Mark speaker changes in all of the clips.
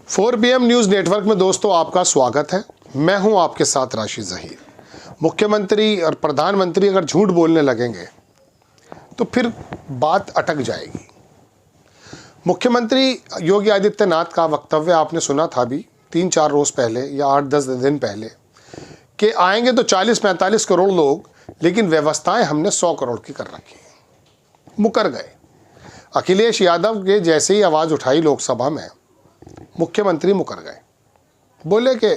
Speaker 1: 4 PM news network में दोस्तों आपका स्वागत है। मैं हूं आपके साथ राशिद ज़हीर। मुख्यमंत्री और प्रधानमंत्री अगर झूठ बोलने लगेंगे तो फिर बात अटक जाएगी। मुख्यमंत्री योगी आदित्यनाथ का वक्तव्य आपने सुना था अभी 3-4 रोज़ पहले या 8-10 दिन पहले कि आएंगे तो 40-45 करोड़ लोग, लेकिन व्यवस्थाएं हमने 100 करोड़ की कर रखी हैं। मुकर गए। अखिलेश यादव के जैसे ही आवाज़ उठाई लोकसभा में, मुख्यमंत्री मुकर गए। बोले कि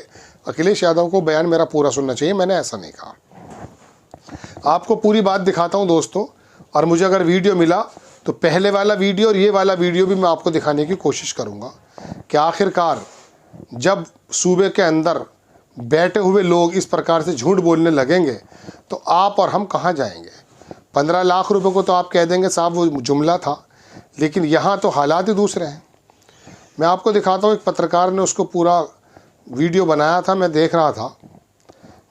Speaker 1: अखिलेश यादव को बयान मेरा पूरा सुनना चाहिए, मैंने ऐसा नहीं कहा। आपको पूरी बात दिखाता हूं दोस्तों, और मुझे अगर वीडियो मिला तो पहले वाला वीडियो और ये वाला वीडियो भी मैं आपको दिखाने की कोशिश करूंगा कि आखिरकार जब सूबे के अंदर बैठे हुए लोग इस प्रकार से झूठ बोलने लगेंगे तो आप और हम कहाँ जाएंगे। 15 लाख रुपए को तो आप कह देंगे साहब वो जुमला था, लेकिन यहाँ तो हालात ही दूसरे हैं। मैं आपको दिखाता हूँ, एक पत्रकार ने उसको पूरा वीडियो बनाया था। मैं देख रहा था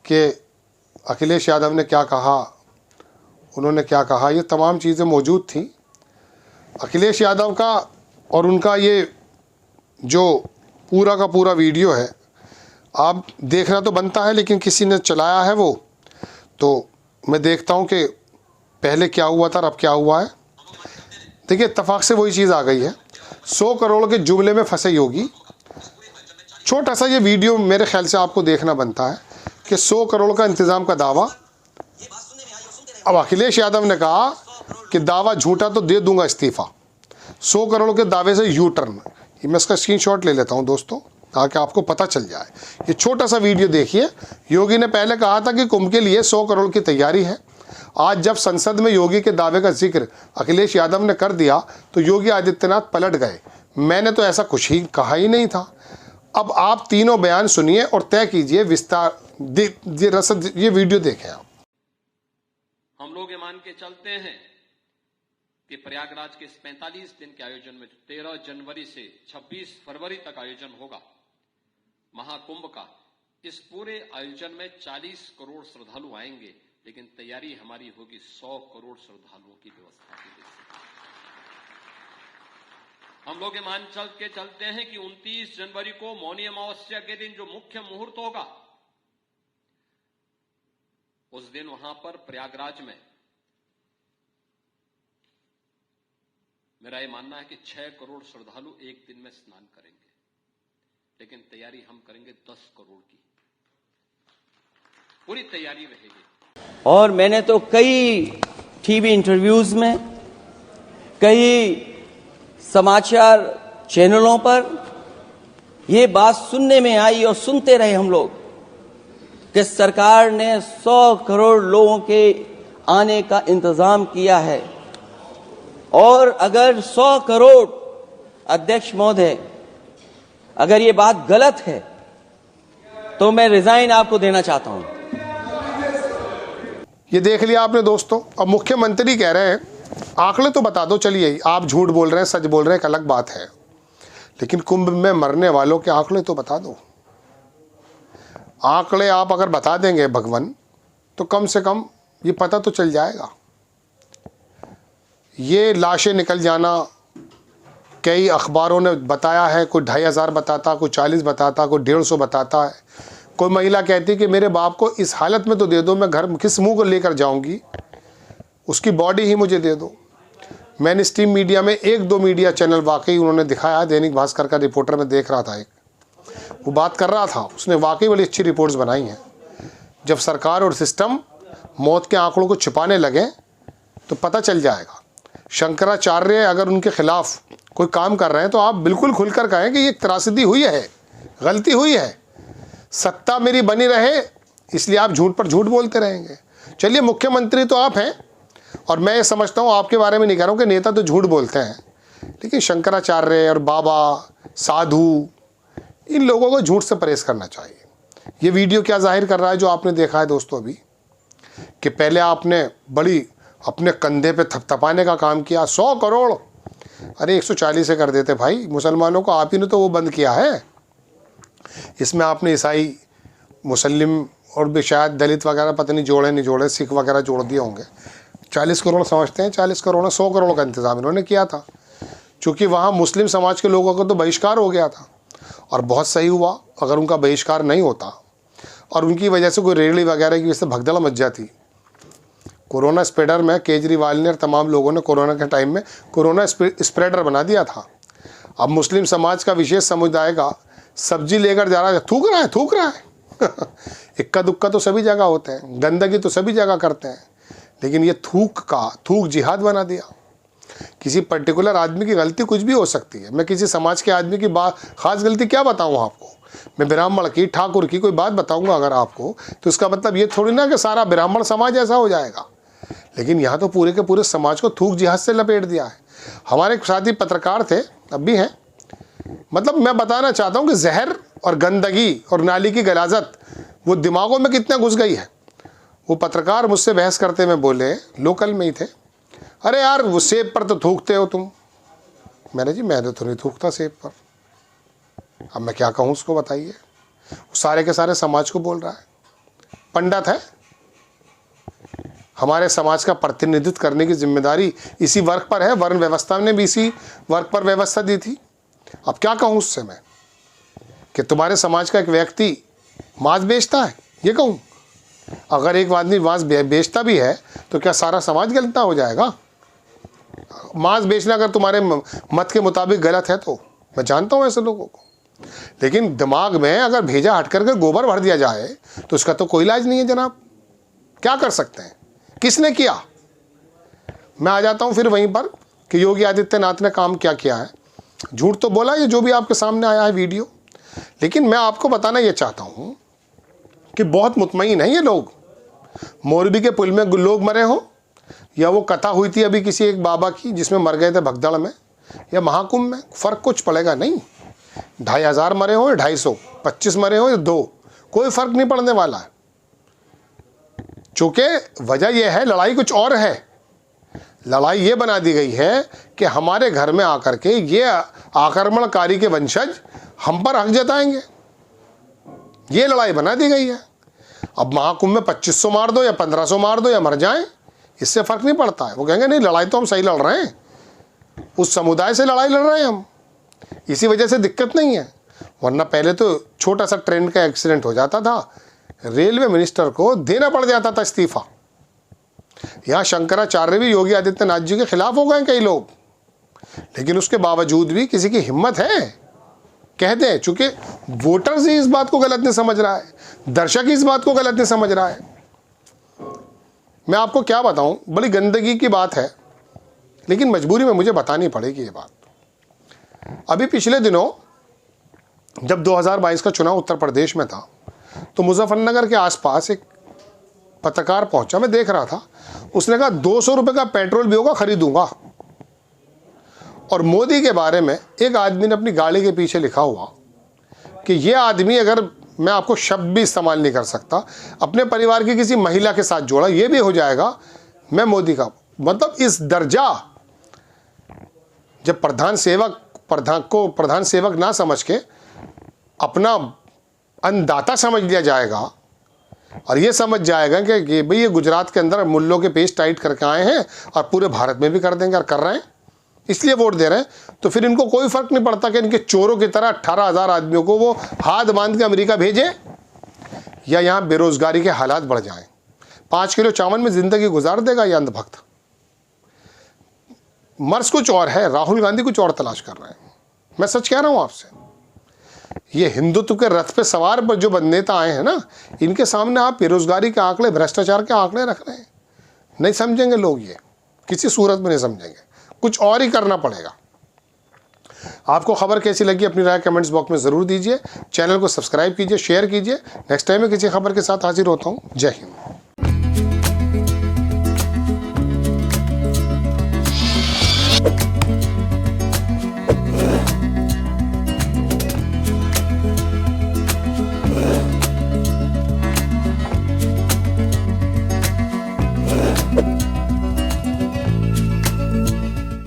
Speaker 1: कि अखिलेश यादव ने क्या कहा, उन्होंने क्या कहा, ये तमाम चीज़ें मौजूद थी। अखिलेश यादव का और उनका ये जो पूरा का पूरा वीडियो है, आप देखना तो बनता है, लेकिन किसी ने चलाया है वो, तो मैं देखता हूँ कि पहले क्या हुआ था और अब क्या हुआ है। देखिए, इत्तेफाक से वही चीज़ आ गई है। 100 करोड़ के जुमले में फंसे योगी। छोटा सा ये वीडियो मेरे ख्याल से आपको देखना बनता है कि 100 करोड़ का इंतज़ाम का दावा। अब अखिलेश यादव ने कहा कि दावा झूठा तो दे दूंगा इस्तीफ़ा। 100 करोड़ के दावे से यू टर्न। मैं इसका स्क्रीनशॉट ले लेता हूं दोस्तों, ताकि आपको पता चल जाए। ये छोटा सा वीडियो देखिए। योगी ने पहले कहा था कि कुंभ के लिए 100 करोड़ की तैयारी है। आज जब संसद में योगी के दावे का जिक्र अखिलेश यादव ने कर दिया तो योगी आदित्यनाथ पलट गए। मैंने तो ऐसा कुछ ही कहा ही नहीं था। अब आप तीनों बयान सुनिए और तय कीजिए विस्तार। ये वीडियो देखें आप।
Speaker 2: हम लोग ये मान के चलते हैं कि प्रयागराज के इस 45 दिन के आयोजन में 13 जनवरी से 26 फरवरी तक आयोजन होगा महाकुंभ का, इस पूरे आयोजन में 40 करोड़ श्रद्धालु आएंगे, लेकिन तैयारी हमारी होगी 100 करोड़ श्रद्धालुओं की व्यवस्था के लिए। हम लोग ये मान के चलते हैं कि 29 जनवरी को मौनी अमावस्या के दिन जो मुख्य मुहूर्त होगा, उस दिन वहां पर प्रयागराज में मेरा ये मानना है कि 6 करोड़ श्रद्धालु एक दिन में स्नान करेंगे, लेकिन तैयारी हम करेंगे 10 करोड़ की। पूरी तैयारी रहेगी।
Speaker 3: और मैंने तो कई टीवी इंटरव्यूज में, कई समाचार चैनलों पर ये बात सुनने में आई और सुनते रहे हम लोग कि सरकार ने 100 करोड़ लोगों के आने का इंतजाम किया है। और अगर 100 करोड़, अध्यक्ष महोदय, अगर ये बात गलत है तो मैं रिजाइन आपको देना चाहता हूं।
Speaker 1: ये देख लिया आपने दोस्तों। अब मुख्यमंत्री कह रहे हैं आंकड़े तो बता दो। चलिए, आप झूठ बोल रहे हैं, सच बोल रहे हैं, एक अलग बात है, लेकिन कुंभ में मरने वालों के आंकड़े तो बता दो। आंकड़े आप अगर बता देंगे भगवान, तो कम से कम ये पता तो चल जाएगा। ये लाशें निकल जाना, कई अखबारों ने बताया है, कोई 2500 बताता, कोई 40 बताता, कोई 150 बताता है। कोई महिला कहती है कि मेरे बाप को इस हालत में तो दे दो, मैं घर किस मुंह को लेकर जाऊंगी, उसकी बॉडी ही मुझे दे दो। मैंने स्ट्रीम मीडिया में 1-2 मीडिया चैनल वाकई उन्होंने दिखाया। दैनिक भास्कर का रिपोर्टर में देख रहा था, एक वो बात कर रहा था, उसने वाकई बड़ी अच्छी रिपोर्ट्स बनाई हैं। जब सरकार और सिस्टम मौत के आंकड़ों को छिपाने लगे तो पता चल जाएगा। शंकराचार्य अगर उनके खिलाफ कोई काम कर रहे हैं तो आप बिल्कुल खुलकर कहें कि ये त्रासदी हुई है, गलती हुई है, सत्ता मेरी बनी रहे, इसलिए आप झूठ पर झूठ बोलते रहेंगे। चलिए, मुख्यमंत्री तो आप हैं, और मैं ये समझता हूँ, आपके बारे में नहीं कह रहा हूँ कि नेता तो झूठ बोलते हैं, लेकिन शंकराचार्य और बाबा, साधु, इन लोगों को झूठ से परहेज करना चाहिए। ये वीडियो क्या जाहिर कर रहा है जो आपने देखा है दोस्तों अभी, कि पहले आपने बड़ी अपने कंधे पे थपथपाने का काम किया। 100 करोड़, अरे 140 से कर देते भाई। मुसलमानों को आप ही ने तो वो बंद किया है। इसमें आपने ईसाई, मुस्लिम और भी शायद दलित वगैरह पता नहीं जोड़े नहीं जोड़े, सिख वगैरह जोड़ दिए होंगे। 40 करोड़ समझते हैं, 40 करोड़ में 100 करोड़ का इंतज़ाम इन्होंने किया था, क्योंकि वहाँ मुस्लिम समाज के लोगों का तो बहिष्कार हो गया था। और बहुत सही हुआ अगर उनका बहिष्कार नहीं होता और उनकी वजह से कोई रेहड़ी वगैरह की वजह से भगदड़ मच जाती। कोरोना स्प्रेडर में केजरीवाल ने और तमाम लोगों ने कोरोना के टाइम में कोरोना स्प्रेडर बना दिया था। अब मुस्लिम समाज का विशेष समुदाय का सब्जी लेकर जा रहा है, थूक रहा है इक्का दुक्का तो सभी जगह होते हैं, गंदगी तो सभी जगह करते हैं, लेकिन ये थूक जिहाद बना दिया। किसी पर्टिकुलर आदमी की गलती कुछ भी हो सकती है। मैं किसी समाज के आदमी की खास गलती क्या बताऊँ आपको? मैं ब्राह्मण की, ठाकुर की कोई बात बताऊंगा अगर आपको, तो इसका मतलब ये थोड़ी ना कि सारा ब्राह्मण समाज ऐसा हो जाएगा। लेकिन यहाँ तो पूरे के पूरे समाज को थूक जिहाद से लपेट दिया है। हमारे साथी पत्रकार थे, अब भी हैं, मतलब मैं बताना चाहता हूँ कि जहर और गंदगी और नाली की गलाजत वो दिमागों में कितना घुस गई है। वो पत्रकार मुझसे बहस करते में बोले, लोकल में ही थे, अरे यार वो सेब पर तो थूकते हो तुम। मैंने तो नहीं थूकता सेब पर। अब मैं क्या कहूँ उसको, बताइए। सारे के सारे समाज को बोल रहा है। पंडित है, हमारे समाज का प्रतिनिधित्व करने की जिम्मेदारी इसी वर्ग पर है। वर्ण व्यवस्था ने भी इसी वर्ग पर व्यवस्था दी थी। अब क्या कहूँ उससे मैं कि तुम्हारे समाज का एक व्यक्ति मांस बेचता है, ये कहूँ? अगर एक आदमी मांस बेचता भी है तो क्या सारा समाज गलत हो जाएगा? मांस बेचना अगर तुम्हारे मत के मुताबिक गलत है तो मैं जानता हूँ ऐसे लोगों को, लेकिन दिमाग में अगर भेजा हट करके गोबर भर दिया जाए तो उसका तो कोई इलाज नहीं है जनाब। क्या कर सकते हैं? किसने किया? मैं आ जाता हूँ फिर वहीं पर कि योगी आदित्यनाथ ने काम क्या किया है। झूठ तो बोला ये जो भी आपके सामने आया है वीडियो, लेकिन मैं आपको बताना ये चाहता हूँ कि बहुत मुतमईन है ये लोग। मोरबी के पुल में लोग मरे हों, या वो कथा हुई थी अभी किसी एक बाबा की जिसमें मर गए थे भगदड़ में, या महाकुंभ में, फ़र्क कुछ पड़ेगा नहीं। 2500 मरे हो या 250, 25 मरे हो या 2, कोई फ़र्क नहीं पड़ने वाला है। चूँकि वजह यह है, लड़ाई कुछ और है। लड़ाई ये बना दी गई है कि हमारे घर में आकर के ये आक्रमणकारी के वंशज हम पर हक जताएंगे। ये लड़ाई बना दी गई है। अब महाकुंभ में 2500 मार दो या 1500 मार दो या मर जाएं, इससे फ़र्क नहीं पड़ता है। वो कहेंगे नहीं, लड़ाई तो हम सही लड़ रहे हैं, उस समुदाय से लड़ाई लड़ रहे हैं हम, इसी वजह से दिक्कत नहीं है। वरना पहले तो छोटा सा ट्रेन का एक्सीडेंट हो जाता था, रेलवे मिनिस्टर को देना पड़ जाता था इस्तीफा। यहाँ शंकराचार्य भी योगी आदित्यनाथ जी के खिलाफ हो गए कई लोग, लेकिन उसके बावजूद भी किसी की हिम्मत है कह दें, चूंकि वोटर्स ही इस बात को गलत नहीं समझ रहा है, दर्शक ही इस बात को गलत नहीं समझ रहा है। मैं आपको क्या बताऊं, बड़ी गंदगी की बात है, लेकिन मजबूरी में मुझे बतानी पड़ेगी ये बात। अभी पिछले दिनों जब 2022 का चुनाव उत्तर प्रदेश में था तो मुजफ्फरनगर के आसपास एक पत्रकार पहुंचा, मैं देख रहा था, उसने कहा 200 रुपये का पेट्रोल भी होगा खरीदूंगा। और मोदी के बारे में एक आदमी ने अपनी गाड़ी के पीछे लिखा हुआ कि ये आदमी, अगर मैं आपको शब्द भी इस्तेमाल नहीं कर सकता, अपने परिवार की किसी महिला के साथ जोड़ा, ये भी हो जाएगा मैं मोदी का। मतलब इस दर्जा, जब प्रधान सेवक ना समझ के अपना अन्नदाता समझ लिया जाएगा और ये समझ जाएगा कि भाई ये गुजरात के अंदर मुल्लों के पेज टाइट करके आए हैं और पूरे भारत में भी कर देंगे और कर रहे हैं, इसलिए वोट दे रहे हैं, तो फिर इनको कोई फर्क नहीं पड़ता कि इनके चोरों की तरह 18,000 आदमियों को वो हाथ बांध के अमेरिका भेजे या यहाँ बेरोजगारी के हालात बढ़ जाएं। 5 किलो चावल में जिंदगी गुजार देगा ये अंधभक्त। मर्ज कुछ और है, राहुल गांधी कुछ और तलाश कर रहे हैं। मैं सच कह रहा हूँ आपसे, ये हिंदुत्व के रथ पे सवार पर जो नेता आए हैं ना, इनके सामने आप बेरोजगारी के आंकड़े, भ्रष्टाचार के आंकड़े रख रहे हैं। नहीं समझेंगे लोग, ये किसी सूरत में नहीं समझेंगे, कुछ और ही करना पड़ेगा। आपको खबर कैसी लगी अपनी राय कमेंट्स बॉक्स में ज़रूर दीजिए। चैनल को सब्सक्राइब कीजिए, शेयर कीजिए। नेक्स्ट टाइम मैं किसी खबर के साथ हाजिर होता हूँ। जय हिंद।